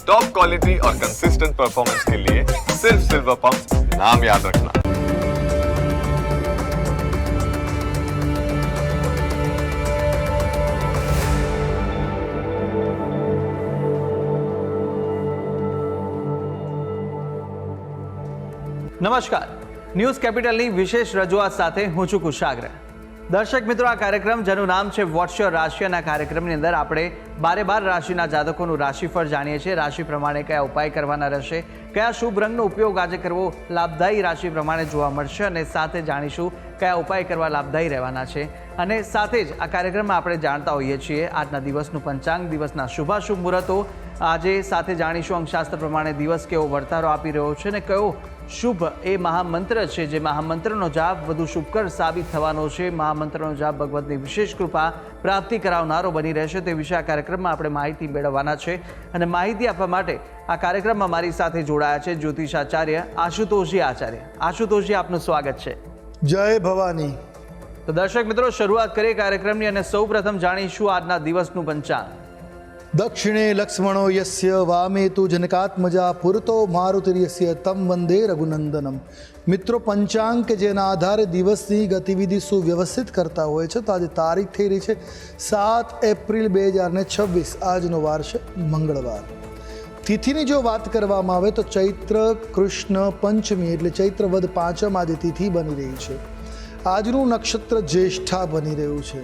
Top quality और consistent performance के लिए सिर्फ सिल्वर पंप नाम याद रखना। નમસ્કાર, ન્યૂઝ કેપિટલની વિશેષ રજૂઆત સાથે હું છું કુશાગ્ર. દર્શક મિત્રો, આ કાર્યક્રમ જેનું નામ છે વોટ્સ યોર રાશિ, અને આ કાર્યક્રમની અંદર આપણે 12 રાશિના જાતકોનું રાશિફળ જાણીએ છીએ. રાશિ પ્રમાણે કયા ઉપાય કરવાના રહેશે, કયા શુભ રંગનો ઉપયોગ આજે કરવો લાભદાયી રાશિ પ્રમાણે જોવા મળશે, અને સાથે જાણીશું કયા ઉપાય કરવા લાભદાયી રહેવાના છે. અને સાથે જ આ કાર્યક્રમમાં આપણે જાણતા હોઈએ છીએ આજના દિવસનું પંચાંગ, દિવસના શુભાશુભ મુહૂર્તો. આજે સાથે જાણીશું અંકશાસ્ત્ર પ્રમાણે દિવસ કેવો વર્તારો આપી રહ્યો છે, અને કયો શુભ એ મહામંત્ર છે જે મહામંત્રનો જાપ વધુ શુભકર સાબિત થવાનો છે. મહામંત્રનો જાપ ભગવતની વિશેષ કૃપા પ્રાપ્તિ કરાવનારો બની રહેશે. તે વિશે આ કાર્યક્રમમાં આપણે માહિતી મેળવવાના છે, અને માહિતી આપવા માટે આ કાર્યક્રમમાં મારી સાથે જોડાયા છે જ્યોતિષાચાર્ય આશુતોષજી આચાર્ય. આશુતોષજી, આપનું સ્વાગત છે. જય ભવાની. તો દર્શક મિત્રો, શરૂઆત કરીએ કાર્યક્રમની, અને સૌ પ્રથમ જાણીશું આજના દિવસનું પંચાંગ. દક્ષિણે લક્ષ્મણો યસ્ય વામે તુ જનકાત્મજા પુરતો મારુતિર્યસ્ય તમ વંદે રઘુનંદનમ. મિત્રો, પંચાંગ કે જેના આધારે દિવસની ગતિવિધિ સુવ્યવસ્થિત કરતા હોય છે, તો આજે તારીખ થઈ રહી છે 7 એપ્રિલ 2026. આજનો વાર છે મંગળવાર. તિથિની જો વાત કરવામાં આવે તો ચૈત્ર કૃષ્ણ પંચમી એટલે ચૈત્ર વદ પાંચમ આજે તિથિ બની રહી છે. આજનું નક્ષત્ર જ્યેષ્ઠા બની રહ્યું છે.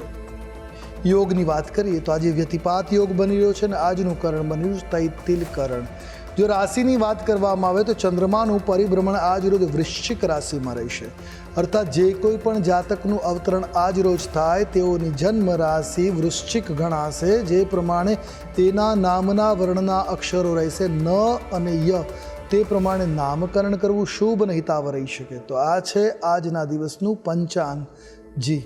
યોગની વાત કરીએ તો આજે વ્યતિપાત યોગ બની રહ્યો છે, અને આજનું કરણ બન્યું છે તૈતિલ કરણ. જો રાશિની વાત કરવામાં આવે તો ચંદ્રમાનું પરિભ્રમણ આજ રોજ વૃશ્ચિક રાશિમાં રહેશે. અર્થાત જે કોઈ પણ જાતકનું અવતરણ આજ રોજ થાય તેઓની જન્મ રાશિ વૃશ્ચિક ગણાશે, જે પ્રમાણે તેના નામના વર્ણના અક્ષરો રહેશે ન અને ય, તે પ્રમાણે નામકરણ કરવું શુભ અને હિતાવ રહી શકે. તો આ છે આજના દિવસનું પંચાંગ. જી,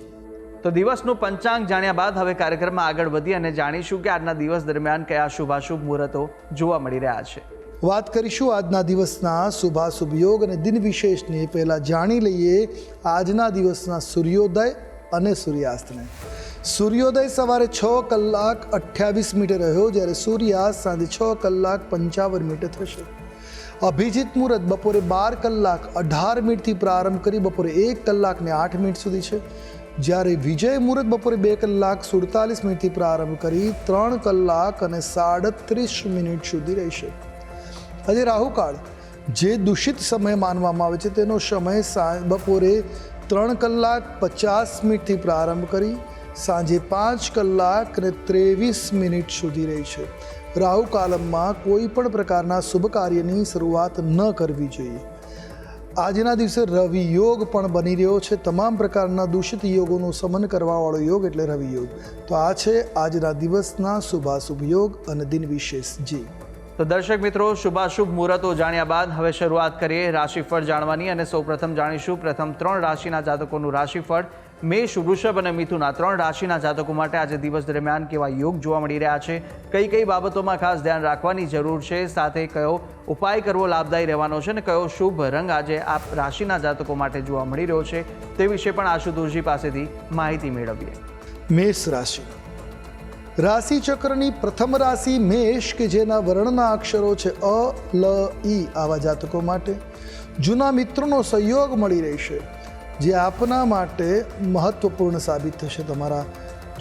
તો દિવસનું પંચાંગ જાણ્યા બાદ હવે કાર્યક્રમમાં આગળ વધી અને જાણીશું કે આજના દિવસ દરમિયાન કયા શુભાશુભ મુહૂર્તો જોવા મળી રહ્યા છે. વાત કરીશું આજના દિવસના શુભાશુભ યોગ અને દિન વિશેષની. પહેલાં જાણી લઈએ આજના દિવસના સૂર્યોદય અને સૂર્યાસ્તને. સૂર્યોદય સવારે 6:28 રહ્યો, જ્યારે સૂર્યાસ્ત સાંજે 6:55 થશે. અભિજીત મુહૂર્ત બપોરે 12:18 પ્રારંભ કરી બપોરે 1:08 સુધી છે, જ્યારે વિજય મુહૂર્ત બપોરે 2:47 પ્રારંભ કરી 3:37 સુધી રહેશે. આજે રાહુકાળ, જે દૂષિત સમય માનવામાં આવે છે, તેનો સમય બપોરે 3:50 પ્રારંભ કરી સાંજે 5:23 સુધી રહેશે. રાહુકાલમમાં કોઈ પણ પ્રકારના શુભ કાર્યની શરૂઆત ન કરવી જોઈએ. આજના દિવસે રવિ યોગ પણ બની રહ્યો છે. તમામ પ્રકારના દૂષિત યોગોનું શમન કરવાવાળો યોગ એટલે રવિ યોગ. તો આ છે આજના દિવસના શુભાશુભ યોગ અને દિન વિશેષ. જી, તો દર્શક મિત્રો, શુભાશુભ મુહૂર્તો જાણ્યા બાદ હવે શરૂઆત કરીએ રાશિફળ જાણવાની, અને સૌપ્રથમ જાણીશું પ્રથમ 3 રાશિના જાતકોનું રાશિફળ. મેષ, વૃષભ અને મિથુન, આ 3 રાશિના જાતકો માટે આજે દિવસ દરમિયાન કેવા યોગ જોવા મળી રહ્યા છે, કઈ કઈ બાબતોમાં ખાસ ધ્યાન રાખવાની જરૂર છે, સાથે કયો ઉપાય કરવો લાભદાયી રહેવાનો છે, અને કયો શુભ રંગ આજે આ રાશિના જાતકો માટે જોવા મળી રહ્યો છે, તે વિશે પણ આશુતોષજી પાસેથી માહિતી મેળવીએ. મેષ રાશિ. રાશિ ચક્રની પ્રથમ રાશિ મેષ, કે જેના વર્ણના અક્ષરો છે અ, લ, ઈ. આવા જાતકો માટે જૂના મિત્રોનો સહયોગ મળી રહેશે, જે આપના માટે મહત્વપૂર્ણ સાબિત થશે. તમારા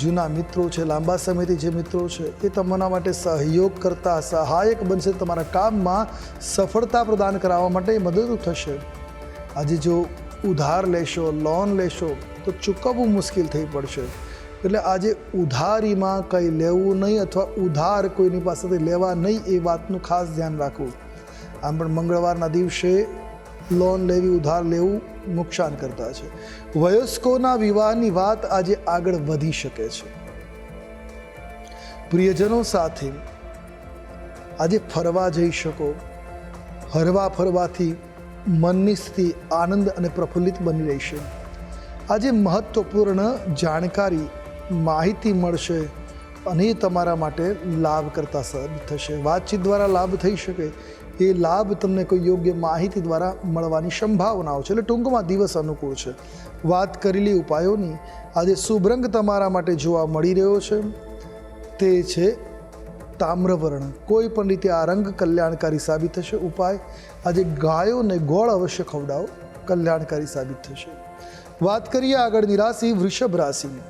જૂના મિત્રો છે, લાંબા સમયથી જે મિત્રો છે, એ તમારા માટે સહયોગ કરતા સહાયક બનશે. તમારા કામમાં સફળતા પ્રદાન કરાવવા માટે મદદરૂપ થશે. આજે જો ઉધાર લેશો, લોન લેશો, તો ચૂકવવું મુશ્કેલ થઈ પડશે. એટલે આજે ઉધારીમાં કંઈ લેવું નહીં, અથવા ઉધાર કોઈની પાસેથી લેવા નહીં, એ વાતનું ખાસ ધ્યાન રાખવું. આમ પણ મંગળવારના દિવસે લોન લેવી, ઉધાર લેવું નુકસાન કરતા છે. વયસ્કોના વિવાહની વાત આજે આગળ વધી શકે છે. પ્રિયજનો સાથે આજે ફરવા જઈ શકો. હરવા ફરવાથી મનની સ્થિતિ આનંદ અને પ્રફુલ્લિત બની રહેશે. આજે મહત્વપૂર્ણ જાણકારી, માહિતી મળશે, અને એ તમારા માટે લાભ કરતા સાબિત થશે. વાતચીત દ્વારા લાભ થઈ શકે, એ લાભ તમને કોઈ યોગ્ય માહિતી દ્વારા મળવાની સંભાવનાઓ છે. એટલે ટૂંકમાં દિવસ અનુકૂળ છે. વાત કરેલી ઉપાયોની આજે શુભ રંગ તમારા માટે જોવા મળી રહ્યો છે, તે છે તામ્રવર્ણ, કોઈ પણ રીતે આ રંગ કલ્યાણકારી સાબિત થશે. ઉપાય: આજે ગાયોને ગોળ અવશ્ય ખવડાવો, કલ્યાણકારી સાબિત થશે. વાત કરીએ આગળની રાશિ વૃષભ રાશિની.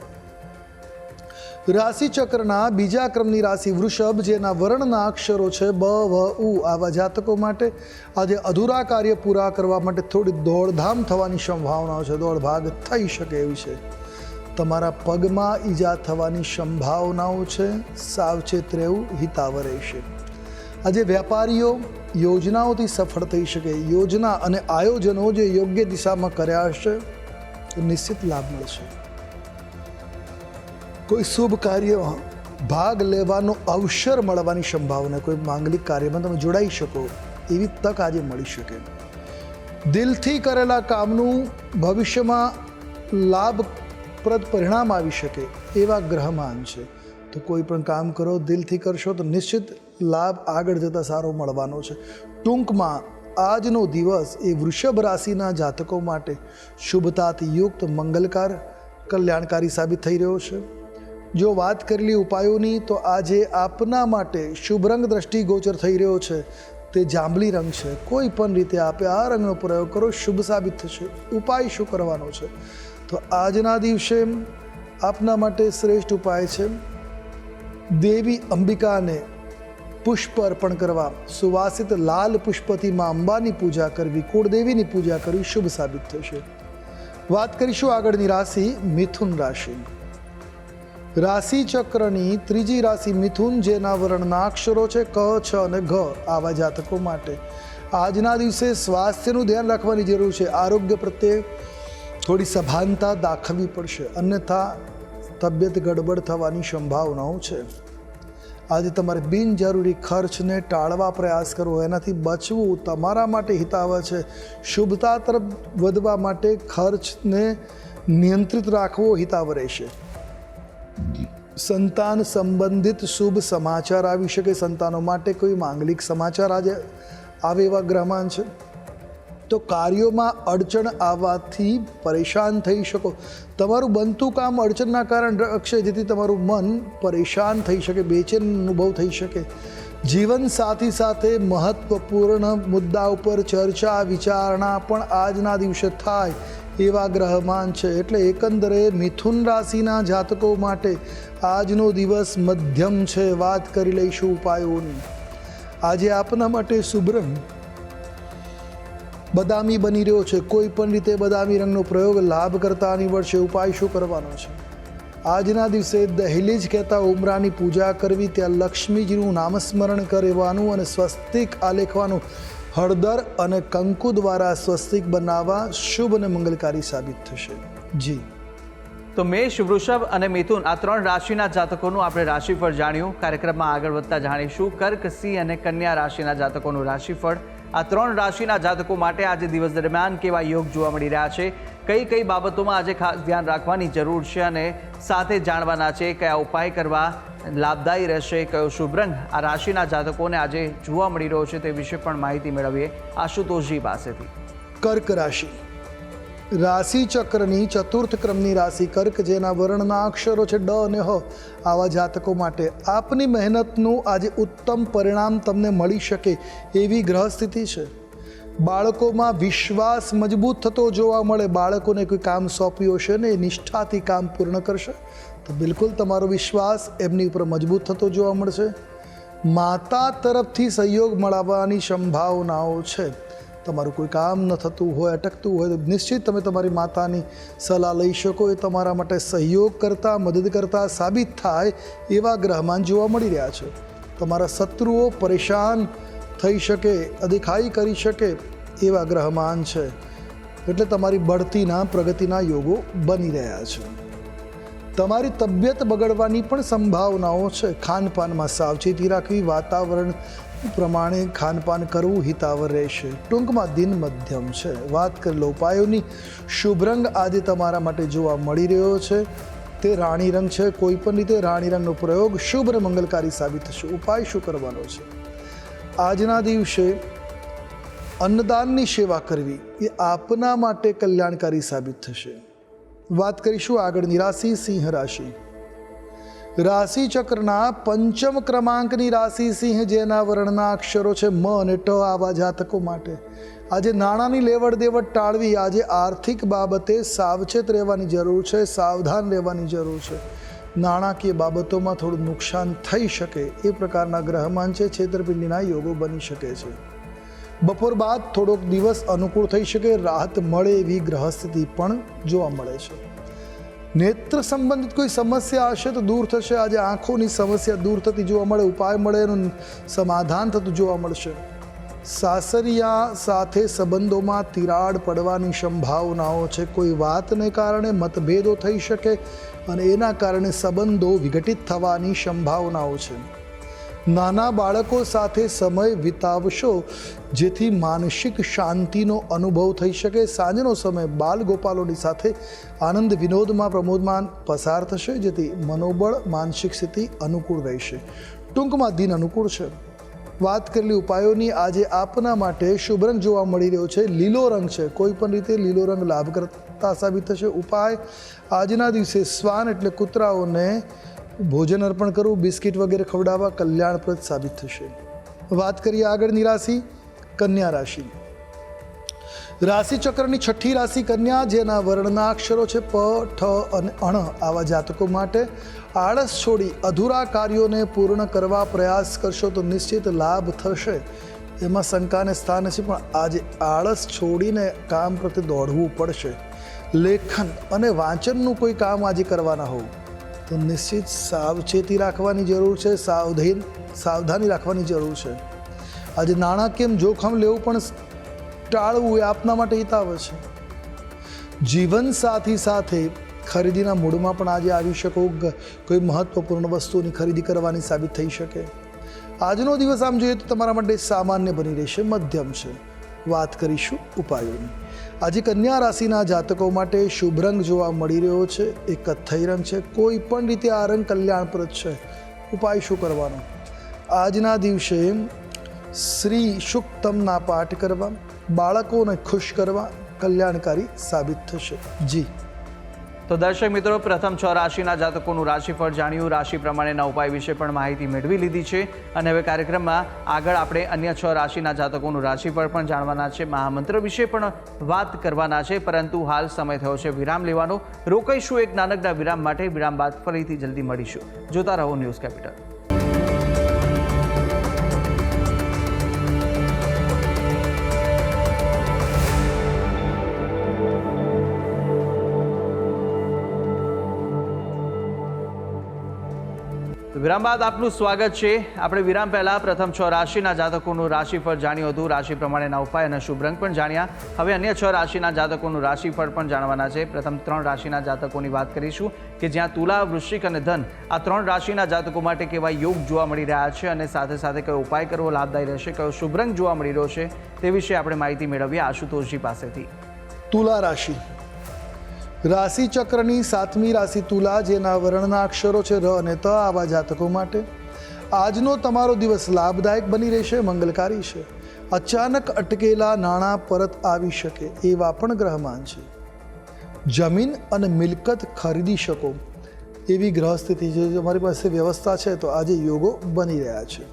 રાશિ ચક્રના બીજા ક્રમની રાશિ વૃષભ, જેના વર્ણના અક્ષરો છે બ, વ, ઉ, આવા જાતકો માટે આજે અધૂરા કાર્ય પૂરા કરવા માટે થોડી દોડધામ થવાની સંભાવનાઓ છે. દોડભાગ થઈ શકે એવી છે. તમારા પગમાં ઈજા થવાની સંભાવનાઓ છે. સાવચેત રહેવું હિતાવહ રહેશે. આજે વેપારીઓ યોજનાઓથી સફળ થઈ શકે. યોજના અને આયોજનો જે યોગ્ય દિશામાં કર્યા હશે તો નિશ્ચિત લાભ મળશે. કોઈ શુભ કાર્યમાં ભાગ લેવાનો અવસર મળવાની સંભાવના, કોઈ માંગલિક કાર્યમાં તમે જોડાઈ શકો એવી તક આજે મળી શકે. દિલથી કરેલા કામનું ભવિષ્યમાં લાભપ્રદ પરિણામ આવી શકે એવા ગ્રહમાન છે. તો કોઈ પણ કામ કરો દિલથી કરશો તો નિશ્ચિત લાભ આગળ જતાં સારો મળવાનો છે. ટૂંકમાં આજનો દિવસ એ વૃષભ રાશિના જાતકો માટે શુભતાથી યુક્ત, મંગલકાર, કલ્યાણકારી સાબિત થઈ રહ્યો છે. જો વાત કરેલી ઉપાયોની તો આજે આપના માટે શુભ રંગ દ્રષ્ટિગોચર થઈ રહ્યો છે તે જાંબલી રંગ છે. કોઈ પણ રીતે આપે આ રંગનો પ્રયોગ કરો, શુભ સાબિત થશે. ઉપાય શું કરવાનો છે? તો આજના દિવસે આપના માટે શ્રેષ્ઠ ઉપાય છે દેવી અંબિકાને પુષ્પ અર્પણ કરવા, સુવાસિત લાલ પુષ્પથી માં અંબાની પૂજા કરવી, કુળદેવીની પૂજા કરવી શુભ સાબિત થશે. વાત કરીશું આગળની રાશિ મિથુન રાશિ. રાશિ ચક્રની ત્રીજી રાશિ મિથુન, જેના વર્ણના અક્ષરો છે ક, છ અને ઘ, આવા જાતકો માટે આજના દિવસે સ્વાસ્થ્યનું ધ્યાન રાખવાની જરૂર છે. આરોગ્ય પ્રત્યે થોડી સભાનતા દાખવવી પડશે, અન્યથા તબિયત ગડબડ થવાની સંભાવનાઓ છે. આજે તમારે બિનજરૂરી ખર્ચને ટાળવા પ્રયાસ કરવો, એનાથી બચવું તમારા માટે હિતાવહ છે. શુભતા તરફ વધવા માટે ખર્ચને નિયંત્રિત રાખવો હિતાવહ રહેશે. સંતાન સંબંધિત શુભ સમાચાર આવી શકે. સંતાનો માટે કોઈ માંગલિક સમાચાર આજે આવે એવા ગ્રહમાન છે. તો કાર્યોમાં અડચણ આવવાથી પરેશાન થઈ શકો. તમારું બનતું કામ અડચણના કારણે રખશે, જેથી તમારું મન પરેશાન થઈ શકે, બેચેન અનુભવ થઈ શકે. જીવન સાથી સાથે મહત્વપૂર્ણ મુદ્દા ઉપર ચર્ચા વિચારણા પણ આજના દિવસે થાય એવા ગ્રહમાન છે. એટલે એકંદરે મિથુન રાશિના જાતકો માટે આજનો દિવસ મધ્યમ છે. વાત કરી લઈશું ઉપાયોની. આજે આપના માટે શુભ રંગ બદામી બની રહ્યો છે. કોઈ પણ રીતે બદામી રંગનો પ્રયોગ લાભ કરતા નીવડશે. ઉપાય શું કરવાનો છે? આજના દિવસે દહેલીજ કહેતા ઉમરાની પૂજા કરવી, ત્યાં લક્ષ્મીજીનું નામસ્મરણ કરવાનું અને સ્વસ્તિક આલેખવાનું. હળદર અને કંકુ દ્વારા સ્વસ્તિક બનાવવા શુભ અને મંગલકારી સાબિત થશે. જી, તો મેષ, વૃષભ અને મિથુન આ ત્રણ રાશિના જાતકોનું આપણે રાશિફળ જાણ્યું. કાર્યક્રમમાં આગળ વધતા જાણીશું કર્ક, સિંહ અને કન્યા રાશિના જાતકોનું રાશિફળ. આ ત્રણ રાશિના જાતકો માટે આજે દિવસ દરમિયાન કેવા યોગ જોવા મળી રહ્યા છે, કઈ કઈ બાબતોમાં આજે ખાસ ધ્યાન રાખવાની જરૂર છે અને સાથે જાણવાના છે કયા ઉપાય કરવા લાભદાયી રહેશે, કયો શુભ રંગ આ રાશિના જાતકોને આજે જોવા મળી રહ્યો છે તે વિશે પણ માહિતી મેળવીએ આશુતોષજી પાસેથી. કર્ક રાશિ. રાશિ ચક્રની ચતુર્થ ક્રમની રાશિ કર્ક, જેના વર્ણના અક્ષરો છે ડ અને હ, આવા જાતકો માટે આપની મહેનતનું આજે ઉત્તમ પરિણામ તમને મળી શકે એવી ગ્રહ સ્થિતિ છે. બાળકોમાં વિશ્વાસ મજબૂત થતો જોવા મળે. બાળકોને કોઈ કામ સોંપ્યું હશે ને એ નિષ્ઠાથી કામ પૂર્ણ કરશે તો બિલકુલ તમારો વિશ્વાસ એમની ઉપર મજબૂત થતો જોવા મળશે. માતા તરફથી સહયોગ મળવાની સંભાવનાઓ છે. તમારું કોઈ કામ ન થતું હોય, અટકતું હોય તો નિશ્ચિત તમે તમારી માતાની સલાહ લઈ શકો. એ તમારા માટે સહયોગ કરતા, મદદ કરતા સાબિત થાય એવા ગ્રહમાન જોવા મળી રહ્યા છે. તમારા શત્રુઓ પરેશાન થઈ શકે, અદેખાઈ કરી શકે એવા ગ્રહમાન છે. એટલે તમારી બઢતીના, પ્રગતિના યોગો બની રહ્યા છે. તમારી તબિયત બગડવાની પણ સંભાવનાઓ છે. ખાનપાનમાં સાવચેતી રાખવી, વાતાવરણ પ્રમાણે ખાનપાન કરવું હિતાવહ રહેશે. ટૂંકમાં દિન મધ્યમ છે. વાત કરી લો ઉપાયોની. શુભ રંગ આજે તમારા માટે જોવા મળી રહ્યો છે તે રાણી રંગ છે. કોઈ પણ રીતે રાણી રંગનો પ્રયોગ શુભ અને મંગલકારી સાબિત થશે. ઉપાય શું કરવાનો છે? આજના દિવસે અન્નદાનની સેવા કરવી એ આપના માટે કલ્યાણકારી સાબિત થશે. વાત કરીશું આગળની રાશિ સિંહ રાશિ. રાશિ ચક્રના પંચમ ક્રમાંકની રાશિ સિંહ, જેના વર્ણના અક્ષરો છે મ અને ટ, આવા જાતકો માટે આજે નાણાંની લેવડ દેવડ ટાળવી, આજે આર્થિક બાબતે સાવચેત રહેવાની જરૂર છે, સાવધાન રહેવાની જરૂર છે. નાણાકીય બાબતોમાં થોડું નુકસાન થઈ શકે એ પ્રકારના ગ્રહમાન છે. છેતરપિંડીના યોગો બની શકે છે. બપોર બાદ થોડોક દિવસ અનુકૂળ થઈ શકે, રાહત મળે એવી ગ્રહસ્થિતિ પણ જોવા મળે છે. નેત્ર સંબંધિત કોઈ સમસ્યા હશે તો દૂર થશે. આજે આંખોની સમસ્યા દૂર થતી જોવા મળે, ઉપાય મળે, એનું સમાધાન થતું જોવા મળશે. સાસરિયા સાથે સંબંધોમાં તિરાડ પડવાની સંભાવનાઓ છે. કોઈ વાતને કારણે મતભેદો થઈ શકે અને એના કારણે સંબંધો વિઘટિત થવાની સંભાવનાઓ છે. નાના બાળકો સાથે સમય વિતાવશો જેથી માનસિક શાંતિનો અનુભવ થઈ શકે. સાંજનો સમય બાલ ગોપાલોની સાથે આનંદ વિનોદમાં પ્રમોદમાં પસાર થશે, જેથી મનોબળ માનસિક સ્થિતિ અનુકૂળ રહેશે. ટૂંકમાં દિન અનુકૂળ છે. વાત કરેલી ઉપાયોની આજે આપના માટે શુભ રંગ જોવા મળી રહ્યો છે લીલો રંગ છે. કોઈ પણ રીતે લીલો રંગ લાભકર્તા સાબિત થશે. ઉપાય આજના દિવસે શ્વાન એટલે કૂતરાઓને ભોજન અર્પણ કરવું, બિસ્કિટ વગેરે ખવડાવવા કલ્યાણપ્રદ સાબિત થશે. વાત કરીએ આગળની રાશિ કન્યા રાશિ. રાશિ ચક્રની છઠ્ઠી રાશિ કન્યા, જેના વર્ણના અક્ષરો છે પ, ઠ અને અણ, આવા જાતકો માટે આળસ છોડી અધૂરા કાર્યોને પૂર્ણ કરવા પ્રયાસ કરશો તો નિશ્ચિત લાભ થશે. એમાં શંકાને સ્થાન છે, પણ આજે આળસ છોડીને કામ પ્રત્યે દોડવું પડશે. લેખન અને વાંચનનું કોઈ કામ આજે કરવાના હોવ તો નિશ્ચિત સાવચેતી રાખવાની જરૂર છે, સાવધાની રાખવાની જરૂર છે. આજે નાણાકીય જોખમ લેવું પણ ટાળવું એ આપના માટે હિતાવ છે. જીવનસાથી સાથે ખરીદીના મૂડમાં પણ આજે આવી શકો. કોઈ મહત્વપૂર્ણ વસ્તુની ખરીદી કરવાની સાબિત થઈ શકે. આજનો દિવસ આમ જોઈએ તો તમારા માટે સામાન્ય બની રહેશે, મધ્યમ છે. વાત કરીશું ઉપાયોની. આજે કન્યા રાશિના જાતકો માટે શુભ રંગ જોવા મળી રહ્યો છે એ કથ્થઈ રંગ છે. કોઈ પણ રીતે આ રંગ કલ્યાણપ્રદ છે. ઉપાય શું કરવાનો? આજના દિવસે શ્રી સુક્તમના પાઠ કરવા, બાળકોને ખુશ કરવા કલ્યાણકારી સાબિત થશે. જી તો દર્શક મિત્રો, પ્રથમ 6 રાશિના જાતકોનું રાશિફળ જાણ્યું, રાશિ પ્રમાણેના ઉપાય વિશે પણ માહિતી મેળવી લીધી છે. અને હવે કાર્યક્રમમાં આગળ આપણે અન્ય 6 રાશિના જાતકોનું રાશિફળ પણ જાણવાના છે, મહામંત્ર વિશે પણ વાત કરવાના છે. પરંતુ હાલ સમય થયો છે વિરામ લેવાનો. રોકાઈશું એક નાનકડા વિરામ માટે. વિરામ બાદ ફરીથી જલ્દી મળીશું. જોતા રહો ન્યૂઝ કેપિટલ. વિરામ બાદ આપનું સ્વાગત છે. આપણે વિરામ પહેલા પ્રથમ 6 રાશિના જાતકોનું રાશિફળ જાણ્યું હતું, રાશિ પ્રમાણેના ઉપાય અને શુભ રંગ પણ જાણ્યા. હવે અન્ય 6 રાશિના જાતકોનું રાશિફળ પણ જાણવાના છે. પ્રથમ 3 રાશિના જાતકોની વાત કરીશું કે જ્યાં તુલા, વૃશ્ચિક અને ધન આ 3 રાશિના જાતકો માટે કેવા યોગ જોવા મળી રહ્યા છે અને સાથે સાથે કયો ઉપાય કરવો લાભદાયી રહેશે, કયો શુભ રંગ જોવા મળી રહ્યો છે તે વિશે આપણે માહિતી મેળવીએ આશુતોષજી પાસેથી. તુલા રાશિ. રાશિ ચક્રની 7મી રાશિ તુલા, જેના વર્ણના અક્ષરો છે ર અને ત, આવા જાતકો માટે આજનો તમારો દિવસ લાભદાયક બની રહેશે, મંગલકારી છે. અચાનક અટકેલા નાણાં પરત આવી શકે એવા પણ ગ્રહમાન છે. જમીન અને મિલકત ખરીદી શકો એવી ગ્રહ સ્થિતિ છે. તમારી પાસે વ્યવસ્થા છે તો આજે યોગો બની રહ્યા છે.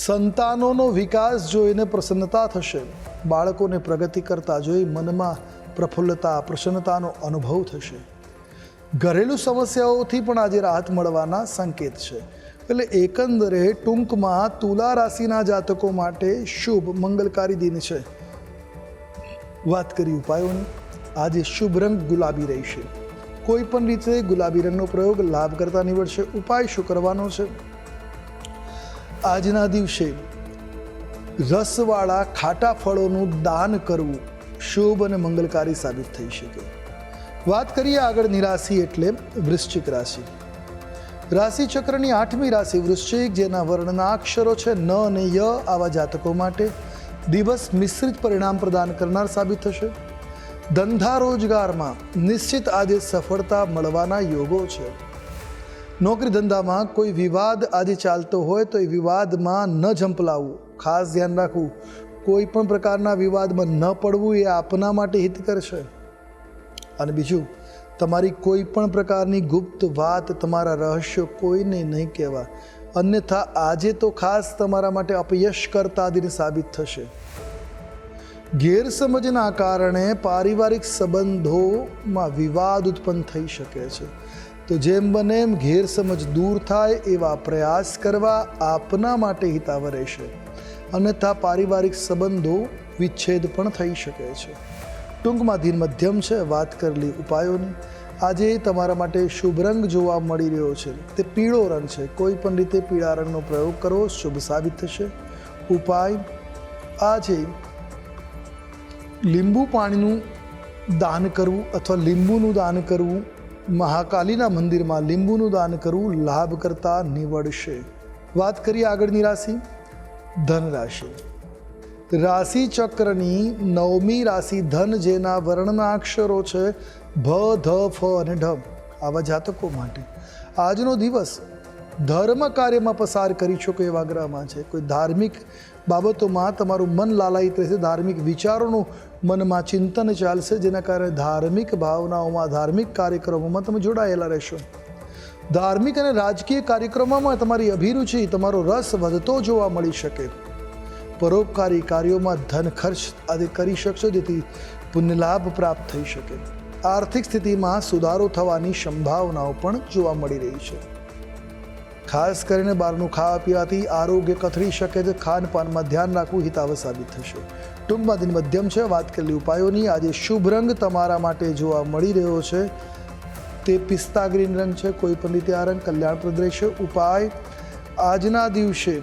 સંતાનોનો વિકાસ જોઈને પ્રસન્નતા થશે. બાળકોને પ્રગતિ કરતા જોઈ મનમાં પ્રફુલ્લતા, પ્રસન્નતાનો અનુભવ થશે. ઘરેલું સમસ્યાઓથી પણ આજે રાહત મળવાના સંકેત છે. એટલે એકંદરે ટૂંકમાં તુલા રાશિના જાતકો માટે શુભ મંગલકારી દિન છે. વાત કરી ઉપાયોની. આજે શુભ રંગ ગુલાબી રહેશે. કોઈ પણ રીતે ગુલાબી રંગનો પ્રયોગ લાભ કરતા નીવડશે. ઉપાય શું કરવાનો છે? આજના દિવસે રસવાળા ખાટા ફળોનું દાન કરવું શુભ અને મંગલકારી સાબિત થઈ શકે. વાત કરીએ આગળની રાશિ એટલે વૃશ્ચિક રાશિ. રાશિ ચક્રની 8મી રાશિ વૃશ્ચિક, જેના વર્ણના અક્ષરો છે ન અને ય, આવા જાતકો માટે દિવસ મિશ્રિત પરિણામ પ્રદાન કરનાર સાબિત થશે. ધંધા રોજગારમાં નિશ્ચિત આજે સફળતા મળવાના યોગો છે. નોકરી ધંધામાં કોઈ વિવાદ આજે ચાલતો હોય તો એ વિવાદમાં ન ઝંપલાવવું, ખાસ ધ્યાન રાખવું. કોઈ પણ પ્રકારના વિવાદમાં ન પડવું એ આપના માટે હિતકર છે. અને બીજું, તમારી કોઈ પણ પ્રકારની ગુપ્ત વાત, તમારા રહસ્યો કોઈને નહીં કહેવા, અન્યથા આજે તો ખાસ તમારા માટે અપયશ કરતા દિન સાબિત થશે. ગેરસમજના કારણે પારિવારિક સંબંધોમાં વિવાદ ઉત્પન્ન થઈ શકે છે. તો જેમ બને એમ ગેરસમજ દૂર થાય એવા પ્રયાસ કરવા આપના માટે હિતાવહ રહેશે. અન્યથા પારિવારિક સંબંધો વિચ્છેદ પણ થઈ શકે છે. ટૂંકમાં દિન મધ્યમ છે. વાત કરેલી ઉપાયોની, આજે તમારા માટે શુભ રંગ જોવા મળી રહ્યો છે તે પીળો રંગ છે. કોઈ પણ રીતે પીળા રંગનો પ્રયોગ કરવો શુભ સાબિત થશે. ઉપાય, આજે લીંબુ પાણીનું દાન કરવું અથવા લીંબુનું દાન કરવું, મહાકાલીના મંદિરમાં લીંબુનું દાન કરવું લાભ કરતા નીવડશે. વાત કરીએ આગળની રાશિ, ધન રાશિ. રાશિ ચક્રની 9મી રાશિ ધન, જેના વર્ણના અક્ષરો છે ભ, ધ, ફ અને ઢ. આવા જાતકો માટે આજનો દિવસ ધર્મ કાર્યમાં પસાર કરી શકો એવા ગ્રહમાં છે. કોઈ ધાર્મિક બાબતોમાં તમારું મન લાલાયિત રહેશે. ધાર્મિક વિચારોનું મનમાં ચિંતન ચાલશે, જેના કારણે ધાર્મિક ભાવનાઓમાં, ધાર્મિક કાર્યક્રમોમાં તમે જોડાયેલા રહેશો. ધાર્મિક અને રાજકીય કાર્યક્રમોમાં તમારી અભિરુચિ, તમારો રસ વધતો જોવા મળી શકે. પરોપકારી કાર્યોમાં ધન ખર્ચ આજે કરી શકશો, જેથી પુણ્ય લાભ પ્રાપ્ત થઈ શકે. આર્થિક સ્થિતિમાં સુધારો થવાની સંભાવનાઓ પણ જોવા મળી રહી છે. ખાસ કરીને બહારનું ખાવા પીવાથી આરોગ્ય કથળી શકે છે. ખાનપાનમાં ધ્યાન રાખવું હિતાવહ સાબિત થશે. ટૂંકમાં દિન મધ્યમ છે. વાત કરેલી ઉપાયોની, આજે શુભ રંગ તમારા માટે જોવા મળી રહ્યો છે તે પિસ્તા ગ્રીન રંગ છે. કોઈ પણ રીતે આ રંગ કલ્યાણપ્રદ રહેશે. ઉપાય, આજના દિવસે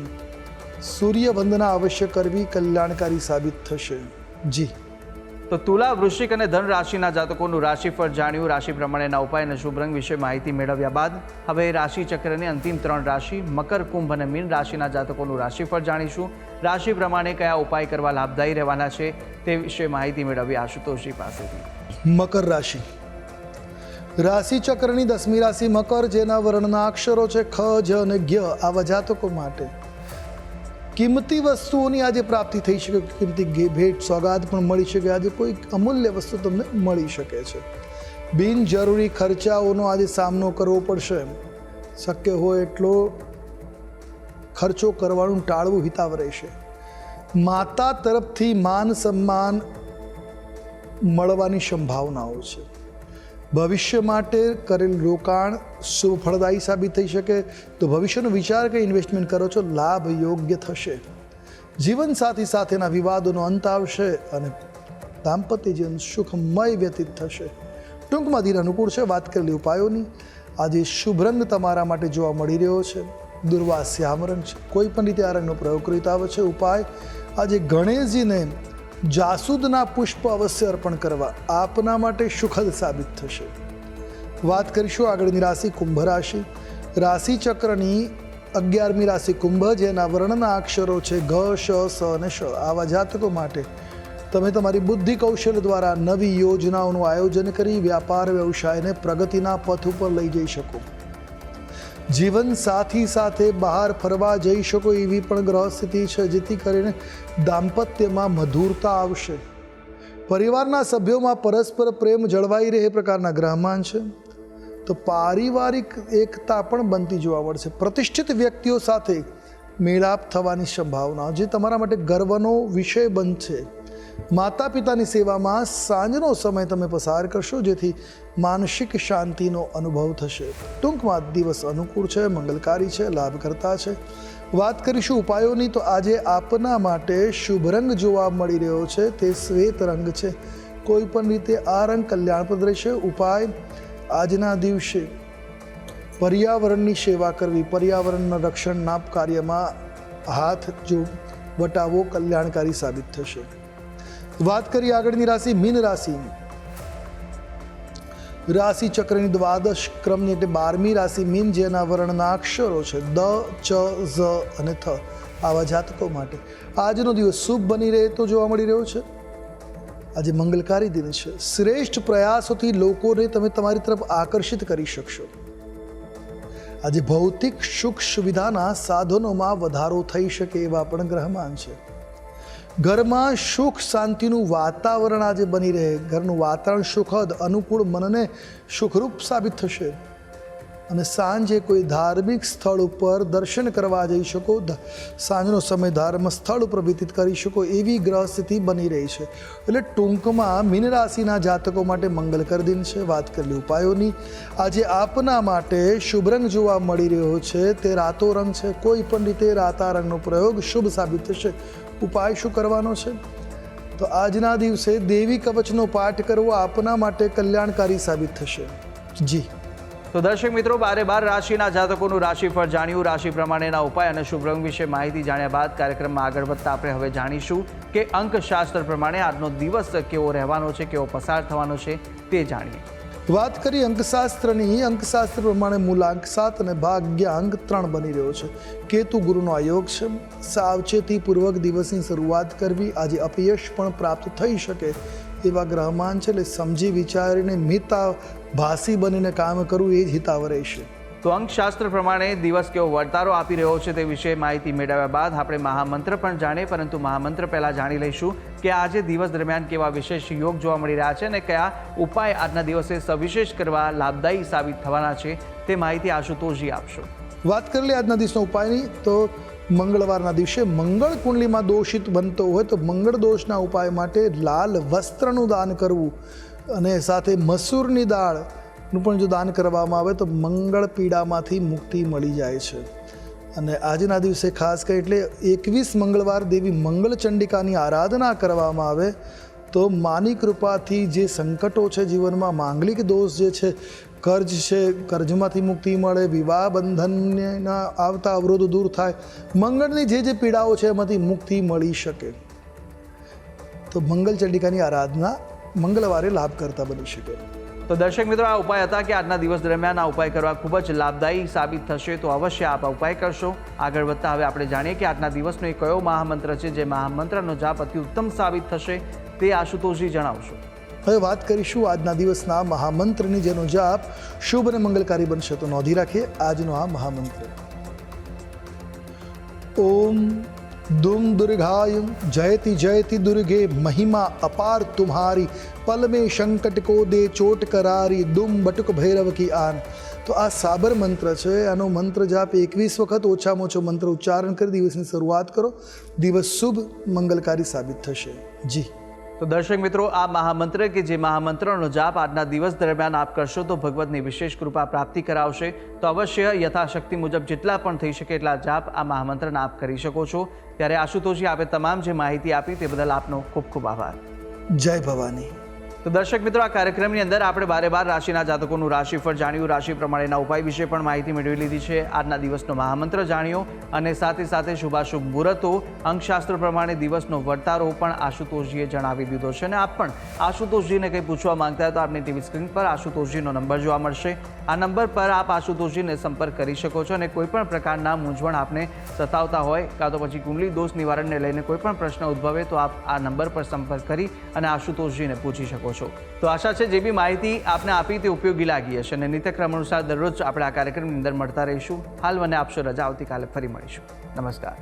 સૂર્ય વંદના અવશ્ય કરવી કલ્યાણકારી સાબિત થશે. જી, તો તુલા, વૃશ્ચિક અને ધન રાશિના જાતકોનું રાશિફળ જાણ્યું. રાશિ પ્રમાણેના ઉપાય અને શુભ રંગ વિશે માહિતી મેળવ્યા બાદ હવે રાશિ ચક્રની અંતિમ 3 રાશિ મકર, કુંભ અને મીન રાશિના જાતકોનું રાશિફળ જાણીશું. રાશિ પ્રમાણે કયા ઉપાય કરવા લાભદાયી રહેવાના છે તે વિશે માહિતી મેળવી આશુતોષજી પાસેથી. મકર રાશિ. રાશિ ચક્રની 10મી રાશિ મકર, જેના વર્ણના અક્ષરો છે ખ, જ અને જ્ઞ. આવા જાતકો માટે કિંમતી વસ્તુઓની આજે પ્રાપ્તિ થઈ શકે. કિંમતી ભેટ સોગાદ પણ મળી શકે. આજે કોઈ અમૂલ્ય વસ્તુ તમને મળી શકે છે. બિનજરૂરી ખર્ચાઓનો આજે સામનો કરવો પડશે. શક્ય હોય એટલો ખર્ચો કરવાનું ટાળવું હિતાવહ રહેશે. માતા તરફથી માન સન્માન મળવાની સંભાવનાઓ છે. ભવિષ્ય માટે કરેલ રોકાણ શુભ ફળદાયી સાબિત થઈ શકે. તો ભવિષ્યનો વિચાર કરી ઇન્વેસ્ટમેન્ટ કરો છો, લાભ યોગ્ય થશે. જીવનસાથી સાથેના વિવાદોનો અંત આવશે અને દાંપત્ય જીવન સુખમય વ્યતીત થશે. ટૂંકમાં દિન અનુકૂળ છે. વાત કરેલી ઉપાયોની, આજે શુભ રંગ તમારા માટે જોવા મળી રહ્યો છે દુર્વા શ્યામ રંગ છે. કોઈ પણ રીતે આ રંગનો પ્રયોગ કરતા આવે છે. ઉપાય, આજે ગણેશજીને જાસૂદના પુષ્પ અવશ્ય અર્પણ કરવા આપના માટે સુખદ સાબિત થશે. વાત કરીશું આગળની રાશિ, કુંભ રાશિ. રાશિ ચક્રની 11મી રાશિ કુંભ, જેના વર્ણના અક્ષરો છે ઘ, શ, સ અને શ. આવા જાતકો માટે તમે તમારી બુદ્ધિ કૌશલ્ય દ્વારા નવી યોજનાઓનું આયોજન કરી વ્યાપાર વ્યવસાયને પ્રગતિના પથ ઉપર લઈ જઈ શકો. જીવન સાથી સાથે બહાર ફરવા જઈ શકો એવી પણ ગ્રહ સ્થિતિ છે, જેથી કરીને દાંપત્યમાં મધુરતા આવશે. પરિવારના સભ્યોમાં પરસ્પર પ્રેમ જળવાઈ રહે પ્રકારના ગ્રહમાન છે. તો પારિવારિક એકતા પણ બનતી જોવા મળશે. પ્રતિષ્ઠિત વ્યક્તિઓ સાથે મેળાપ થવાની સંભાવના, જે તમારા માટે ગર્વનો વિષય બનશે. માતા પિતાની સેવામાં સાંજનો સમય તમે પસાર કરશો, જેથી માનસિક શાંતિનો અનુભવ થશે. ટૂંકમાં દિવસ અનુકૂળ છે, મંગલકારી છે, લાભકર્તા છે. વાત કરીશું ઉપાયોની, તો આજે આપના માટે શુભ રંગ જોવા મળી રહ્યો છે તે શ્વેત રંગ છે. કોઈ પણ રીતે આ રંગ કલ્યાણપ્રદ રહેશે. ઉપાય, આજના દિવસે પર્યાવરણની સેવા કરવી, પર્યાવરણના રક્ષણના કાર્યમાં હાથ જો વટાવો કલ્યાણકારી સાબિત થશે. વાત કરીએ આગળની રાશિ, મીન રાશિ. રાશિ ચક્રની 12 ક્રમની એટલે 12મી રાશિ મીન, જેના વર્ણના અક્ષરો છે દ, ચ, ઝ અને થ. આવા જાતકો માટે આજનો દિવસ શુભ બની રહે તો જોવા મળી રહ્યો છે. આજે મંગલકારી દિન છે. શ્રેષ્ઠ પ્રયાસોથી લોકોને તમે તમારી તરફ આકર્ષિત કરી શકશો. આજે ભૌતિક સુખ સુવિધાના સાધનોમાં વધારો થઈ શકે એવા પણ ગ્રહમાન છે. ઘરમાં સુખ શાંતિનું વાતાવરણ આજે બની રહે, ઘરનું વાતાવરણ સુખદ અનુકૂળ મનને સુખરૂપ સાબિત થશે. અને સાંજે કોઈ ધાર્મિક સ્થળ ઉપર દર્શન કરવા જઈ શકો, સાંજનો સમય ધર્મ સ્થળ ઉપર વ્યતીત કરી શકો એવી ગ્રહ સ્થિતિ બની રહી છે. એટલે ટૂંકમાં મીન રાશિના જાતકો માટે મંગલકર દિન છે. વાત કરી ઉપાયોની, આજે આપના માટે શુભ રંગ જોવા મળી રહ્યો છે તે રાતો રંગ છે. કોઈ પણ રીતે રાતા રંગનો પ્રયોગ શુભ સાબિત થશે. ઉપાય શું કરવાનો છે? તો આજના દિવસે દેવી કવચનો પાઠ કરવો આપના માટે કલ્યાણકારી સાબિત થશે. જી તો દર્શક મિત્રો, 12 રાશિના જાતકોનું રાશિફળ જાણ્યું. રાશિ પ્રમાણેના ઉપાય અને શુભ રંગ વિશે માહિતી જાણ્યા બાદ કાર્યક્રમમાં આગળ વધતા આપણે હવે જાણીશું કે અંકશાસ્ત્ર પ્રમાણે આજનો દિવસ કેવો રહેવાનો છે, કેવો પસાર થવાનો છે તે જાણીએ. વાત કરી અંકશાસ્ત્રની. અંકશાસ્ત્ર પ્રમાણે મૂલાંક 7 અને ભાગ્યાંક 3 બની રહ્યો છે. કેતુ ગુરુનો આયોગ છે. સાવચેતીપૂર્વક દિવસની શરૂઆત કરવી. આજે અપયશ પણ પ્રાપ્ત થઈ શકે એવા ગ્રહમાન છે, એટલે સમજી વિચારીને મિતા ભાસી બનીને કામ કરવું એ જ હિતાવ રહેશે. તો અંકશાસ્ત્ર પ્રમાણે દિવસ કેવો વર્તારો આપી રહ્યો છે તે વિશે માહિતી મેળવ્યા બાદ આપણે મહામંત્ર પણ જાણીએ, પરંતુ મહામંત્ર પહેલાં જાણી લઈશું કે આજે દિવસ દરમિયાન કેવા વિશેષ યોગ જોવા મળી રહ્યા છે અને કયા ઉપાય આજના દિવસે સવિશેષ કરવા લાભદાયી સાબિત થવાના છે તે માહિતી આશુતોષજી આપશો. વાત કરી લે આજના દિવસના ઉપાયની, તો મંગળવારના દિવસે મંગળ કુંડલીમાં દોષિત બનતો હોય તો મંગળ દોષના ઉપાય માટે લાલ વસ્ત્રનું દાન કરવું અને સાથે મસૂરની દાળનું પણ જો દાન કરવામાં આવે તો મંગળ પીડામાંથી મુક્તિ મળી જાય છે. અને આજના દિવસે ખાસ કરી એટલે 21 મંગળવાર દેવી મંગળ ચંડિકાની આરાધના કરવામાં આવે તો માની કૃપાથી જે સંકટો છે જીવનમાં, માંગલિક દોષ જે છે, કર્જ છે, કર્જમાંથી મુક્તિ મળે, વિવાહ બંધનના આવતા અવરોધો દૂર થાય, મંગળની જે પીડાઓ છે એમાંથી મુક્તિ મળી શકે. તો મંગળ ચંડિકાની આરાધના મંગળવારે લાભ કરતા બની શકે. તો દર્શક મિત્રો, આ ઉપાય હતા કે આજના દિવસ દરમિયાન આ ઉપાય કરવા ખૂબ જ લાભદાયી સાબિત થશે, તો અવશ્ય આપ આ ઉપાય કરશો. આગળ વધતા હવે આપણે જાણીએ કે આજના દિવસનો એ કયો મહામંત્ર છે જે મહામંત્રનો જાપ અતિ ઉત્તમ સાબિત થશે તે આશુતોષજી જણાવશો. હવે વાત કરીશું આજના દિવસના મહામંત્રની, જેનો જાપ શુભ અને મંગલકારી બનશે. તો નોંધી રાખીએ આજનો આ મહામંત્ર. ઓમ दुम दुर्गायम जयति जयति दुर्गे महिमा अपार तुम्हारी पल में संकट को दे चोट करारी दुम बटुक भैरव की आन. તો આ સાબર મંત્ર છે. આનો મંત્ર જાપ 21 વખત ઓછામાં ઓછો મંત્ર ઉચ્ચારણ કરી દિવસની શરૂઆત કરો. દિવસ શુભ મંગલકારી સાબિત થશે. જી તો દર્શક મિત્રો, આ મહામંત્ર કે જે મહામંત્રનો જાપ આજના દિવસ દરમિયાન આપ કરશો તો ભગવતની વિશેષ કૃપા પ્રાપ્તિ કરાવશે. તો અવશ્ય યથાશક્તિ મુજબ જેટલા પણ થઈ શકે એટલા જાપ આ મહામંત્રના આપ કરી શકો છો. ત્યારે આશુતોષજી, આપે તમામ જે માહિતી આપી તે બદલ આપનો ખૂબ ખૂબ આભાર. જય ભવાની. તો દર્શક મિત્રો, આ કાર્યક્રમની અંદર આપણે 12 રાશિના જાતકોનું રાશિફળ જાણ્યું, રાશિ પ્રમાણેના ઉપાય વિશે પણ માહિતી મેળવી લીધી છે, આજના દિવસનો મહામંત્ર જાણ્યો અને સાથે સાથે શુભાશુભ મુહૂર્તો, અંકશાસ્ત્ર પ્રમાણે દિવસનો વર્તારો પણ આશુતોષજીએ જણાવી દીધો છે. અને આપ પણ આશુતોષજીને કંઈ પૂછવા માંગતા હોય તો આપની ટીવી સ્ક્રીન પર આશુતોષજીનો નંબર જોવા મળશે. આ નંબર પર આપ આશુતોષજીને સંપર્ક કરી શકો છો અને કોઈપણ પ્રકારના મૂંઝવણ આપને સતાવતા હોય કાં તો પછી કુંડલી દોષ નિવારણને લઈને કોઈપણ પ્રશ્ન ઉદ્ભવે તો આપ આ નંબર પર સંપર્ક કરી અને આશુતોષજીને પૂછી શકો છો. તો આશા છે જે બી માહિતી આપને આપી તે ઉપયોગી લાગી હશે અને નિત્યક્રમ અનુસાર દરરોજ આપણે આ કાર્યક્રમની અંદર મળતા રહીશું. હાલ મને આપશો રજા. આવતીકાલે ફરી મળીશું. નમસ્કાર.